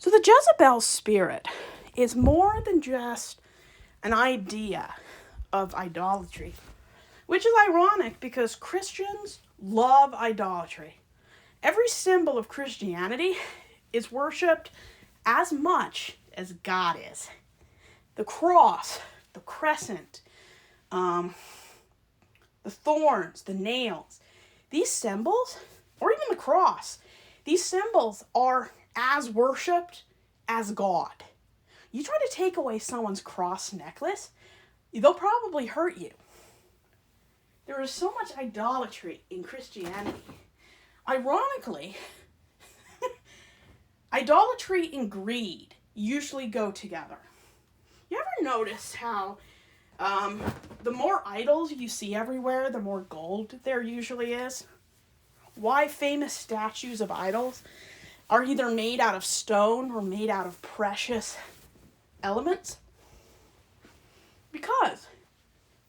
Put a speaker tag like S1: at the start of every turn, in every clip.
S1: So the Jezebel spirit is more than just an idea of idolatry, which is ironic because Christians love idolatry. Every symbol of Christianity is worshipped as much as God is. The cross, the crescent, the thorns, the nails, these symbols, or even the cross, these symbols are as worshipped as God. You try to take away someone's cross necklace, they'll probably hurt you. There is so much idolatry in Christianity. Ironically, idolatry and greed usually go together. You ever notice how the more idols you see everywhere, the more gold there usually is? Why famous statues of idols are either made out of stone or made out of precious elements? Because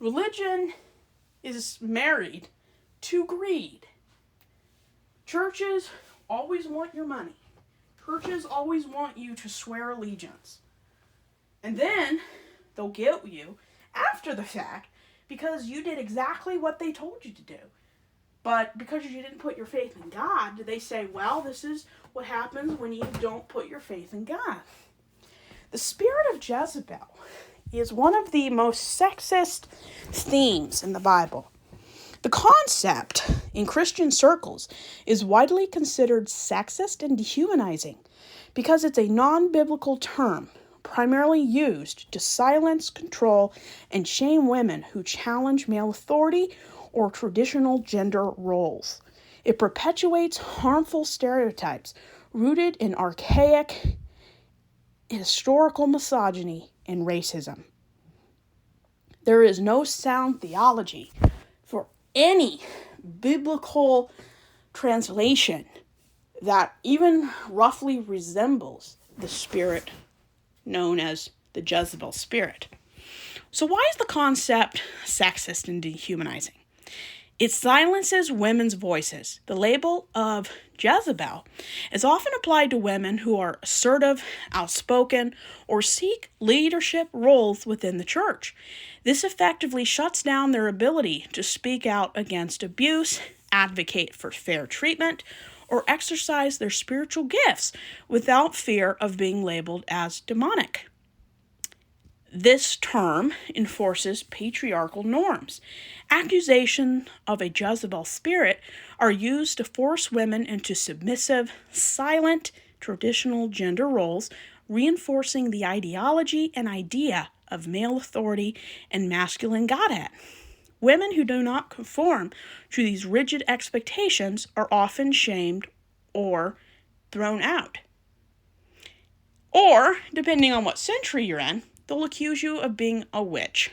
S1: religion is married to greed. Churches always want your money. Churches always want you to swear allegiance. And then they'll get you after the fact because you did exactly what they told you to do. But because you didn't put your faith in God, they say, well, this is what happens when you don't put your faith in God. The spirit of Jezebel is one of the most sexist themes in the Bible. The concept in Christian circles is widely considered sexist and dehumanizing because it's a non-biblical term primarily used to silence, control, and shame women who challenge male authority or traditional gender roles. It perpetuates harmful stereotypes rooted in archaic historical misogyny and racism. There is no sound theology for any biblical translation that even roughly resembles the spirit known as the Jezebel spirit. So why is the concept sexist and dehumanizing? It silences women's voices. The label of Jezebel is often applied to women who are assertive, outspoken, or seek leadership roles within the church. This effectively shuts down their ability to speak out against abuse, advocate for fair treatment, or exercise their spiritual gifts without fear of being labeled as demonic. This term enforces patriarchal norms. Accusations of a Jezebel spirit are used to force women into submissive, silent, traditional gender roles, reinforcing the ideology and idea of male authority and masculine godhead. Women who do not conform to these rigid expectations are often shamed or thrown out. Or, depending on what century you're in, they'll accuse you of being a witch.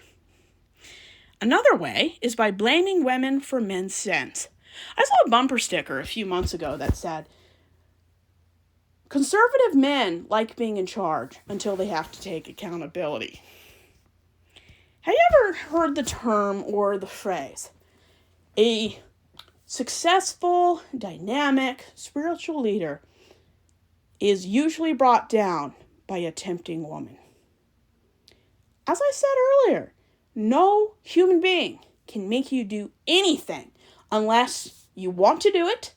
S1: Another way is by blaming women for men's sins. I saw a bumper sticker a few months ago that said, "Conservative men like being in charge until they have to take accountability." Have you ever heard the term or the phrase, a successful, dynamic, spiritual leader is usually brought down by a tempting woman? As I said earlier, no human being can make you do anything unless you want to do it,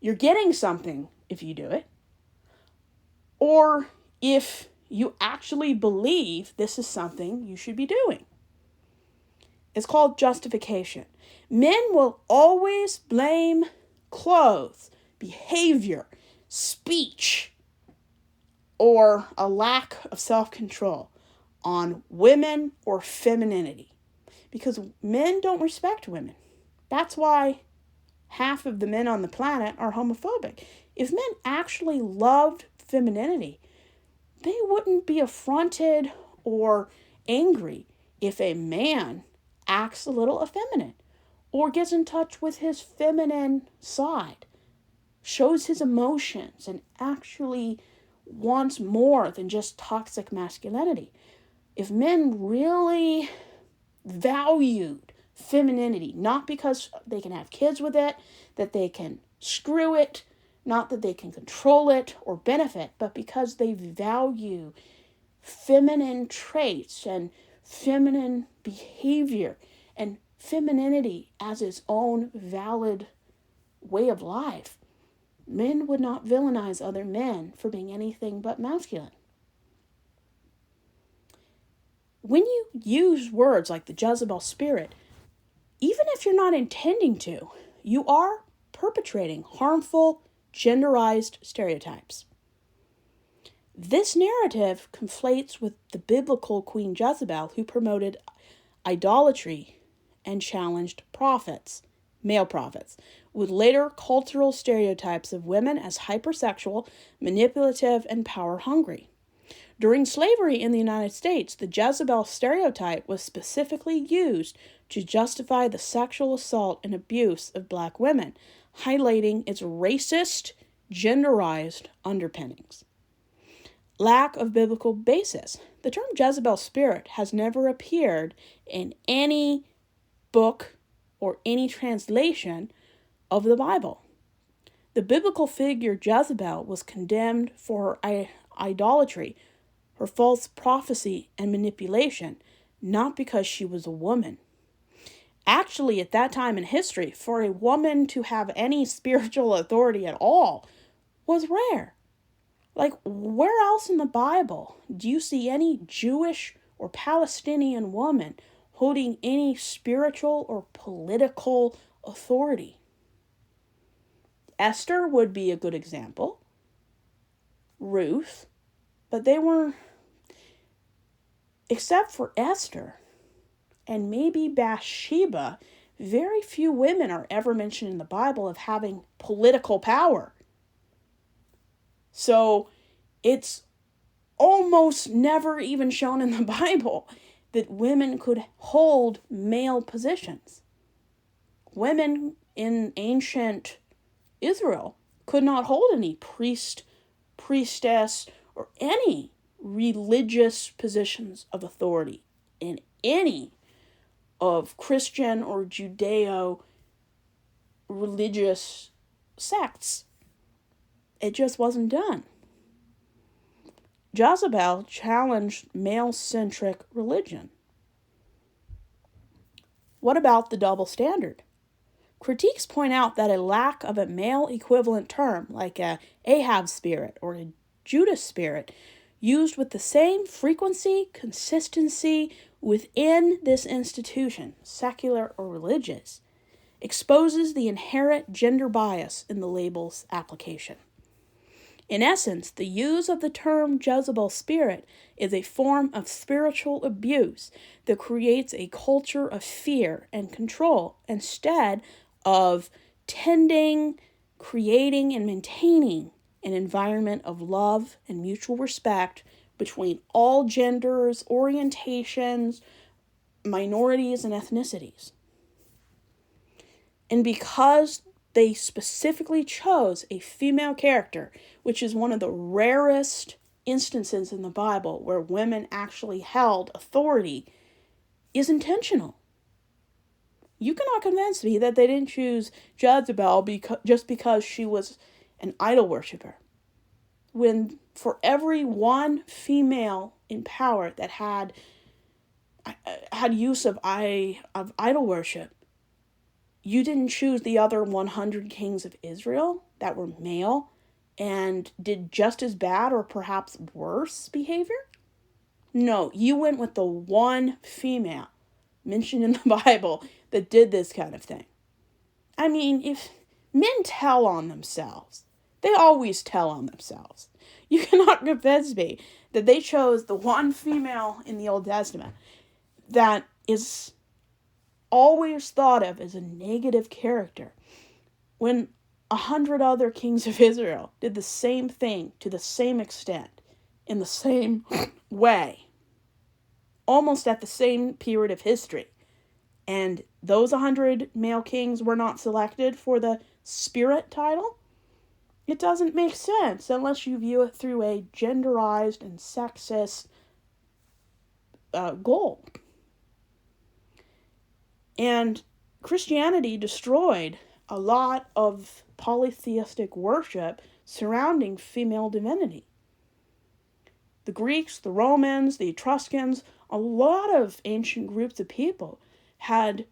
S1: you're getting something if you do it, or if you actually believe this is something you should be doing. It's called justification. Men will always blame clothes, behavior, speech, or a lack of self-control on women or femininity, because men don't respect women. That's why half of the men on the planet are homophobic. If men actually loved femininity, they wouldn't be affronted or angry if a man acts a little effeminate or gets in touch with his feminine side, shows his emotions, and actually wants more than just toxic masculinity. If men really valued femininity, not because they can have kids with it, that they can screw it, Not that they can control it or benefit, but because they value feminine traits and feminine behavior and femininity as its own valid way of life. Men would not villainize other men for being anything but masculine. When you use words like the Jezebel spirit, even if you're not intending to, you are perpetrating harmful, genderized stereotypes. This narrative conflates with the biblical Queen Jezebel, who promoted idolatry and challenged prophets, male prophets, with later cultural stereotypes of women as hypersexual, manipulative, and power-hungry. During slavery in the United States, the Jezebel stereotype was specifically used to justify the sexual assault and abuse of black women, highlighting its racist, genderized underpinnings. Lack of biblical basis. The term Jezebel spirit has never appeared in any book or any translation of the Bible. The biblical figure Jezebel was condemned for her idolatry, her false prophecy and manipulation, not because she was a woman. Actually, at that time in history, for a woman to have any spiritual authority at all was rare. Like, where else in the Bible do you see any Jewish or Palestinian woman holding any spiritual or political authority? Esther would be a good example. Ruth. But they were, except for Esther and maybe Bathsheba, very few women are ever mentioned in the Bible of having political power. So it's almost never even shown in the Bible that women could hold male positions. Women in ancient Israel could not hold any priest, priestess, or any religious positions of authority in any of Christian or Judeo-religious sects. It just wasn't done. Jezebel challenged male-centric religion. What about the double standard? Critiques point out that a lack of a male equivalent term, like a Ahab spirit or a Judas spirit, used with the same frequency, consistency within this institution, secular or religious, exposes the inherent gender bias in the label's application. In essence, the use of the term Jezebel spirit is a form of spiritual abuse that creates a culture of fear and control instead of creating, and maintaining an environment of love and mutual respect between all genders, orientations, minorities, and ethnicities. And because they specifically chose a female character, which is one of the rarest instances in the Bible where women actually held authority, is intentional. You cannot convince me that they didn't choose Jezebel just because she was an idol worshiper. When for every one female in power that had use of idol worship, you didn't choose the other 100 kings of Israel that were male and did just as bad or perhaps worse behavior? No, you went with the one female mentioned in the Bible that did this kind of thing. I mean, if men tell on themselves, they always tell on themselves. You cannot convince me that they chose the one female in the Old Testament that is always thought of as a negative character when 100 other kings of Israel did the same thing to the same extent, in the same way, almost at the same period of history. And those 100 male kings were not selected for the spirit title? It doesn't make sense unless you view it through a genderized and sexist goal. And Christianity destroyed a lot of polytheistic worship surrounding female divinity. The Greeks, the Romans, the Etruscans, a lot of ancient groups of people had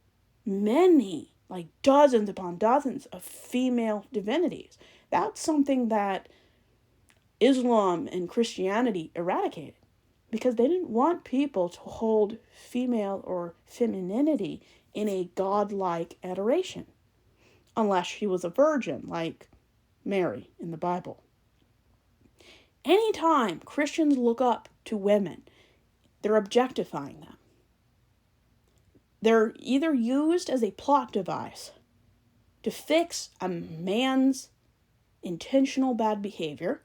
S1: many, like dozens upon dozens of female divinities. That's something that Islam and Christianity eradicated, because they didn't want people to hold female or femininity in a godlike adoration, unless she was a virgin, like Mary in the Bible. Anytime Christians look up to women, they're objectifying them. They're either used as a plot device to fix a man's intentional bad behavior,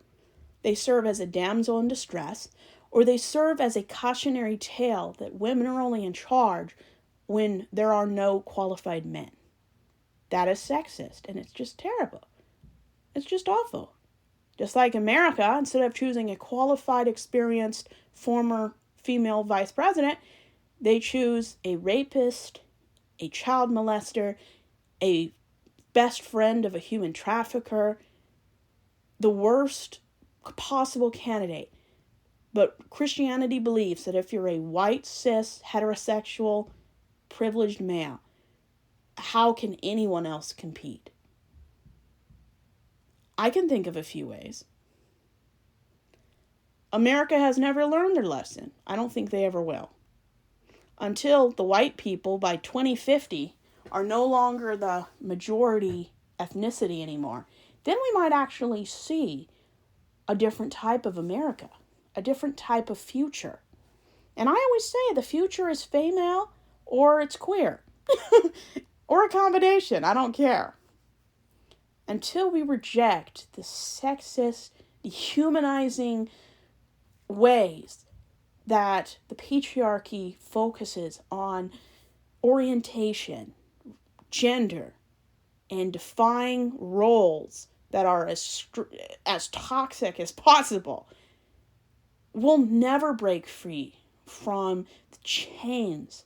S1: they serve as a damsel in distress, or they serve as a cautionary tale that women are only in charge when there are no qualified men. That is sexist, and it's just terrible. It's just awful. Just like America, instead of choosing a qualified, experienced former female vice president, they choose a rapist, a child molester, a best friend of a human trafficker, the worst possible candidate. But Christianity believes that if you're a white, cis, heterosexual, privileged male, how can anyone else compete? I can think of a few ways. America has never learned their lesson. I don't think they ever will. Until the white people by 2050 are no longer the majority ethnicity anymore, then we might actually see a different type of America, a different type of future. And I always say the future is female or it's queer. Or a combination, I don't care. Until we reject the sexist, dehumanizing ways that the patriarchy focuses on orientation, gender, and defying roles that are as toxic as possible, we'll never break free from the chains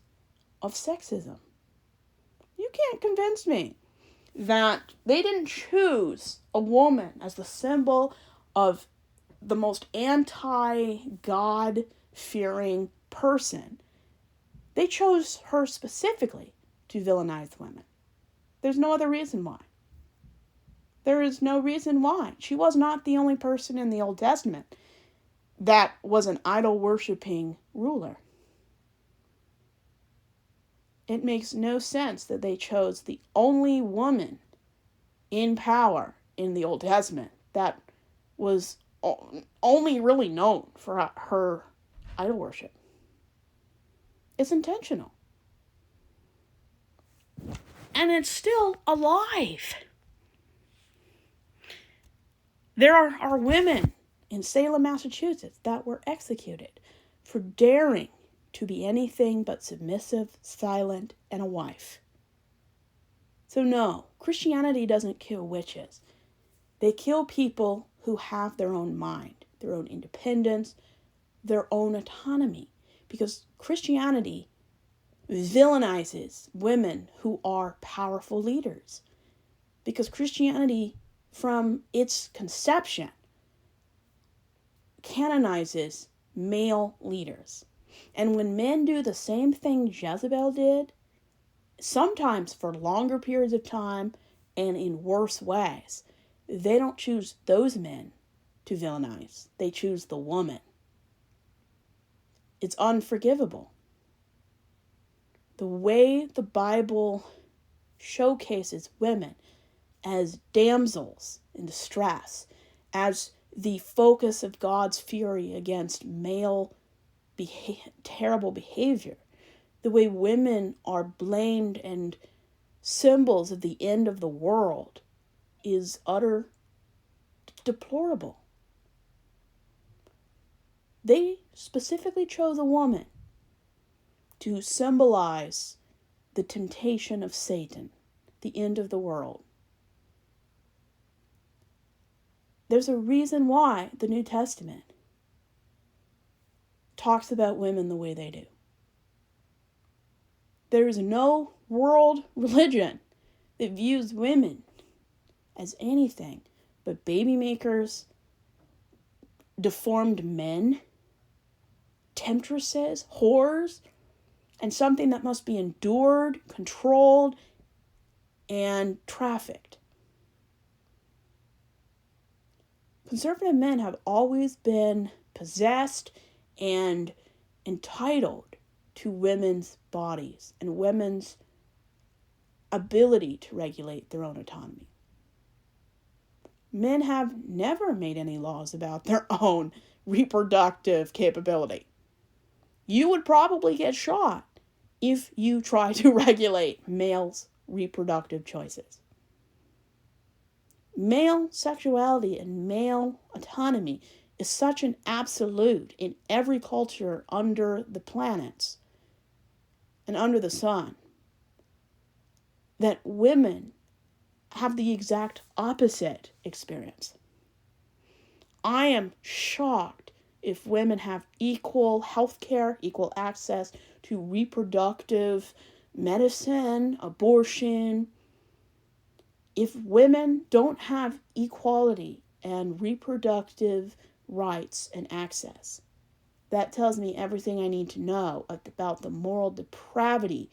S1: of sexism. You can't convince me that they didn't choose a woman as the symbol of the most anti-God-fearing person. They chose her specifically to villainize women. There's no other reason why. There is no reason why. She was not the only person in the Old Testament that was an idol-worshipping ruler. It makes no sense that they chose the only woman in power in the Old Testament that was only really known for her idol worship. It's intentional. And it's still alive. There are women in Salem, Massachusetts that were executed for daring to be anything but submissive, silent, and a wife. So no, Christianity doesn't kill witches. They kill people who have their own mind, their own independence, their own autonomy. Because Christianity villainizes women who are powerful leaders. Because Christianity, from its conception, canonizes male leaders. And when men do the same thing Jezebel did, sometimes for longer periods of time and in worse ways, they don't choose those men to villainize. They choose the woman. It's unforgivable. The way the Bible showcases women as damsels in distress, as the focus of God's fury against male terrible behavior, the way women are blamed and symbols of the end of the world is utter deplorable. They specifically chose a woman to symbolize the temptation of Satan, the end of the world. There's a reason why the New Testament talks about women the way they do. There is no world religion that views women as anything but baby makers, deformed men, temptresses, whores, and something that must be endured, controlled, and trafficked. Conservative men have always been possessed and entitled to women's bodies and women's ability to regulate their own autonomy. Men have never made any laws about their own reproductive capability. You would probably get shot if you try to regulate males' reproductive choices. Male sexuality and male autonomy is such an absolute in every culture under the planets and under the sun that women have the exact opposite experience. I am shocked if women have equal health care, equal access to reproductive medicine, abortion. If women don't have equality and reproductive rights and access, that tells me everything I need to know about the moral depravity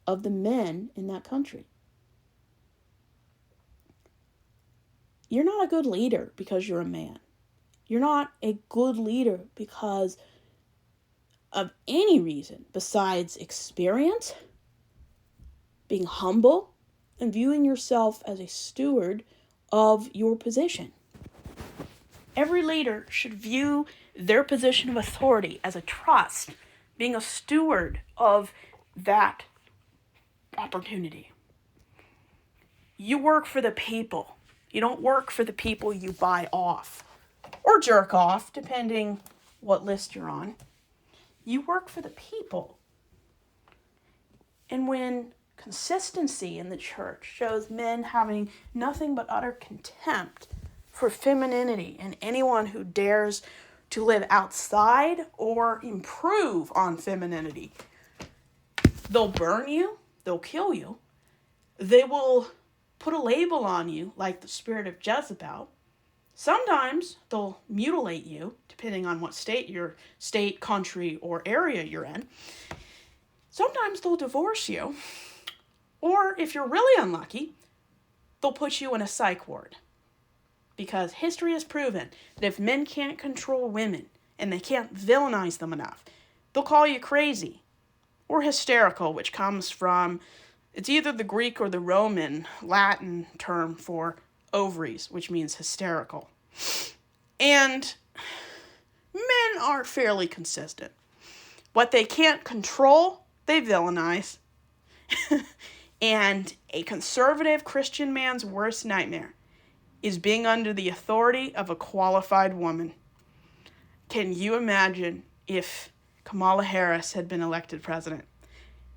S1: of the men in that country. You're not a good leader because you're a man. You're not a good leader because of any reason besides experience, being humble, and viewing yourself as a steward of your position. Every leader should view their position of authority as a trust, being a steward of that opportunity. You work for the people. You don't work for the people you buy off or jerk off, depending what list you're on. You work for the people. And when consistency in the church shows men having nothing but utter contempt for femininity and anyone who dares to live outside or improve on femininity, they'll burn you, they'll kill you, they will put a label on you like the spirit of Jezebel. Sometimes they'll mutilate you, depending on what state, country, or area you're in. Sometimes they'll divorce you. Or if you're really unlucky, they'll put you in a psych ward. Because history has proven that if men can't control women and they can't villainize them enough, they'll call you crazy or hysterical, which comes from, it's either the Greek or the Roman Latin term for ovaries, which means hysterical. And men are fairly consistent. What they can't control, they villainize. And a conservative Christian man's worst nightmare is being under the authority of a qualified woman. Can you imagine if Kamala Harris had been elected president?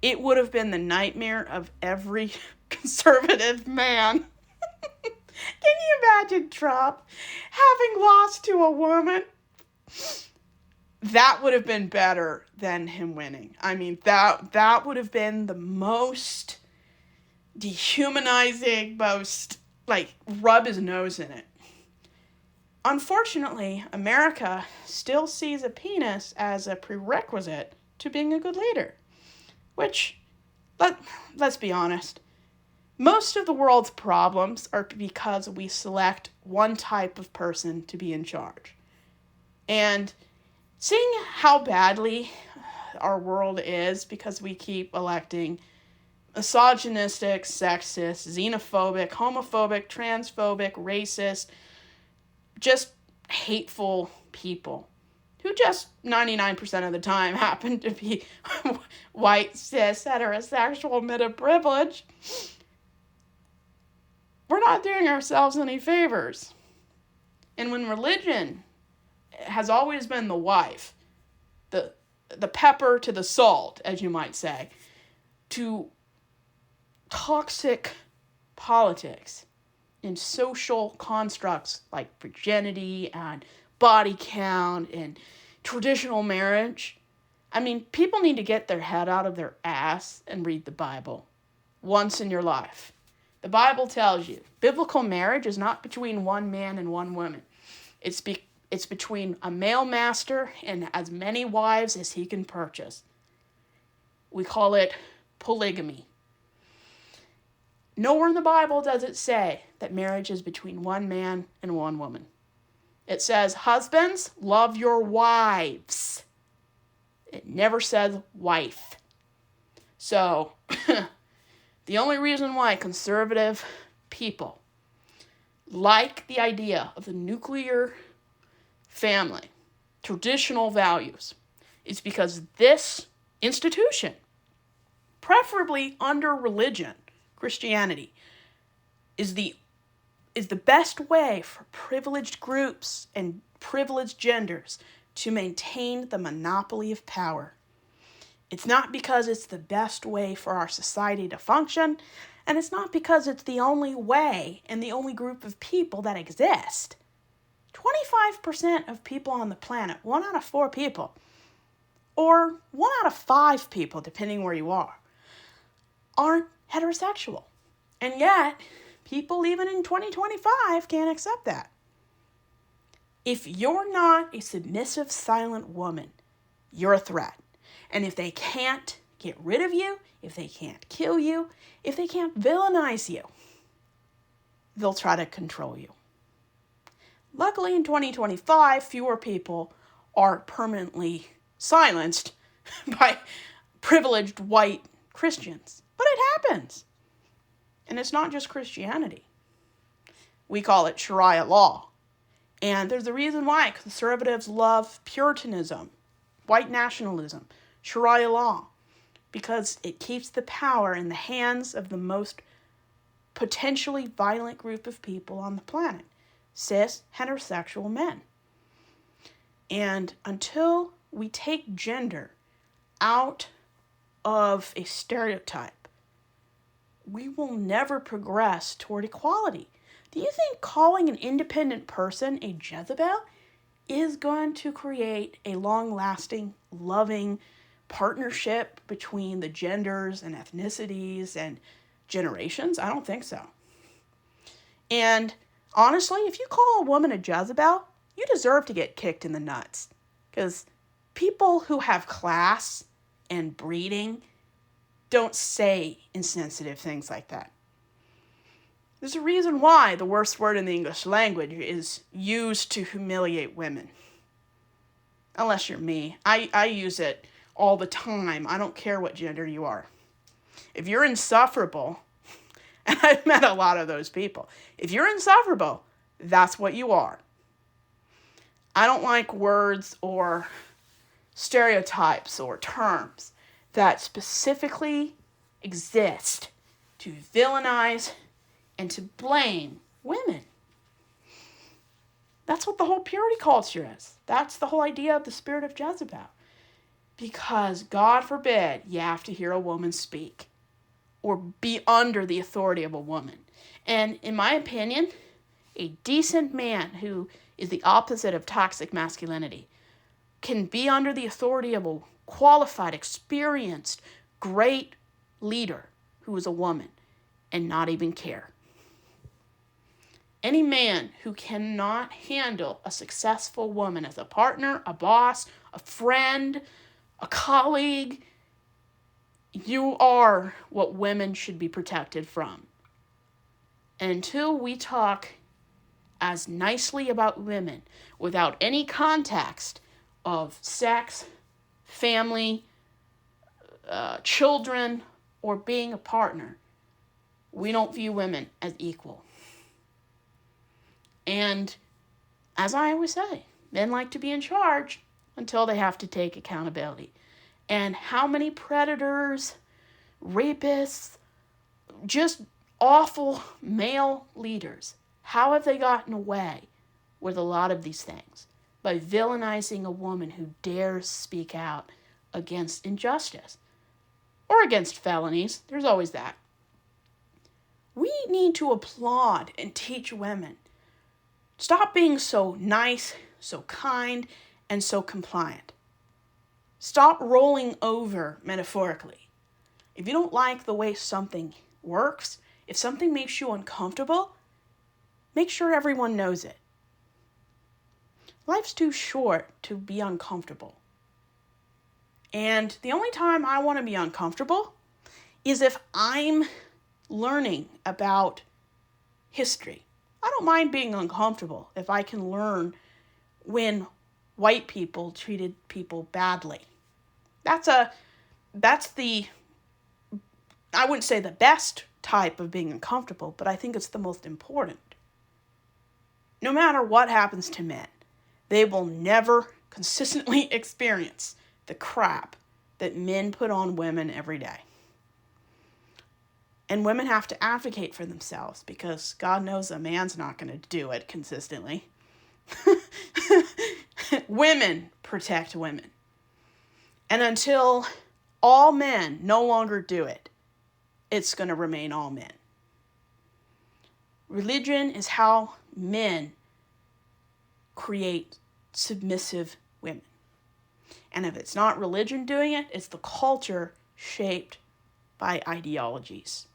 S1: It would have been the nightmare of every conservative man. Can you imagine Trump having lost to a woman? That would have been better than him winning. I mean, that would have been the most dehumanizing, most, rub his nose in it. Unfortunately, America still sees a penis as a prerequisite to being a good leader. Which, let's be honest, most of the world's problems are because we select one type of person to be in charge. And seeing how badly our world is because we keep electing misogynistic, sexist, xenophobic, homophobic, transphobic, racist, just hateful people who just 99% of the time happen to be white, cis, heterosexual, mid-privilege, we're not doing ourselves any favors. And when religion has always been the wife, the pepper to the salt, as you might say, to toxic politics and social constructs like virginity and body count and traditional marriage. I mean, people need to get their head out of their ass and read the Bible once in your life. The Bible tells you, biblical marriage is not between one man and one woman. It's between a male master and as many wives as he can purchase. We call it polygamy. Nowhere in the Bible does it say that marriage is between one man and one woman. It says, husbands, love your wives. It never says wife. So, the only reason why conservative people like the idea of the nuclear family, traditional values, is because this institution, preferably under religion, Christianity, is the best way for privileged groups and privileged genders to maintain the monopoly of power. It's not because it's the best way for our society to function, and it's not because it's the only way and the only group of people that exist. 25% of people on the planet, 1 out of 4 people, or 1 out of 5 people, depending where you are, aren't heterosexual. And yet, people even in 2025 can't accept that. If you're not a submissive, silent woman, you're a threat. And if they can't get rid of you, if they can't kill you, if they can't villainize you, they'll try to control you. Luckily, in 2025, fewer people are permanently silenced by privileged white Christians. But it happens. And it's not just Christianity. We call it Sharia law. And there's a reason why conservatives love Puritanism, white nationalism, Sharia law, because it keeps the power in the hands of the most potentially violent group of people on the planet, cis heterosexual men. And until we take gender out of a stereotype, we will never progress toward equality. Do you think calling an independent person a Jezebel is going to create a long-lasting, loving partnership between the genders and ethnicities and generations? I don't think so. And honestly, if you call a woman a Jezebel, you deserve to get kicked in the nuts. Because people who have class and breeding don't say insensitive things like that. There's a reason why the worst word in the English language is used to humiliate women. Unless you're me. I use it all the time. I don't care what gender you are. If you're insufferable, and I've met a lot of those people, if you're insufferable, that's what you are. I don't like words or stereotypes or terms that specifically exist to villainize and to blame women. That's what the whole purity culture is. That's the whole idea of the spirit of Jezebel. Because, God forbid, you have to hear a woman speak or be under the authority of a woman. And in my opinion, a decent man who is the opposite of toxic masculinity can be under the authority of a qualified, experienced, great leader who is a woman and not even care. Any man who cannot handle a successful woman as a partner, a boss, a friend, a colleague, you are what women should be protected from. And until we talk as nicely about women without any context of sex, family, children, or being a partner, we don't view women as equal. And as I always say, men like to be in charge until they have to take accountability. And how many predators, rapists, just awful male leaders, how have they gotten away with a lot of these things? By villainizing a woman who dares speak out against injustice or against felonies. There's always that. We need to applaud and teach women. Stop being so nice, so kind, and so compliant. Stop rolling over metaphorically. If you don't like the way something works If something makes you uncomfortable, make sure everyone knows it. Life's too short to be uncomfortable. And the only time I want to be uncomfortable is if I'm learning about history. I don't mind being uncomfortable if I can learn when white people treated people badly. That's the, I wouldn't say the best type of being uncomfortable, but I think it's the most important. No matter what happens to men, they will never consistently experience the crap that men put on women every day. And women have to advocate for themselves because God knows a man's not going to do it consistently. Women protect women. And until all men no longer do it, it's going to remain all men. Religion is how men create submissive women. And if it's not religion doing it, it's the culture shaped by ideologies.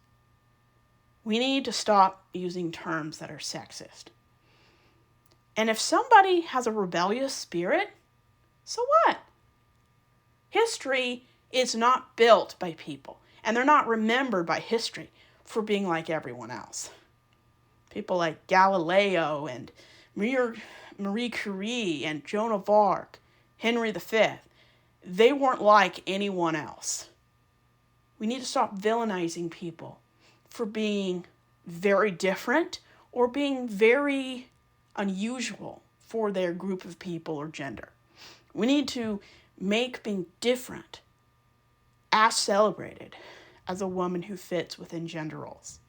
S1: We need to stop using terms that are sexist. And if somebody has a rebellious spirit, so what? History is not built by people, and they're not remembered by history for being like everyone else. People like Galileo and Marie Curie and Joan of Arc, Henry V, they weren't like anyone else. We need to stop villainizing people for being very different or being very unusual for their group of people or gender. We need to make being different as celebrated as a woman who fits within gender roles.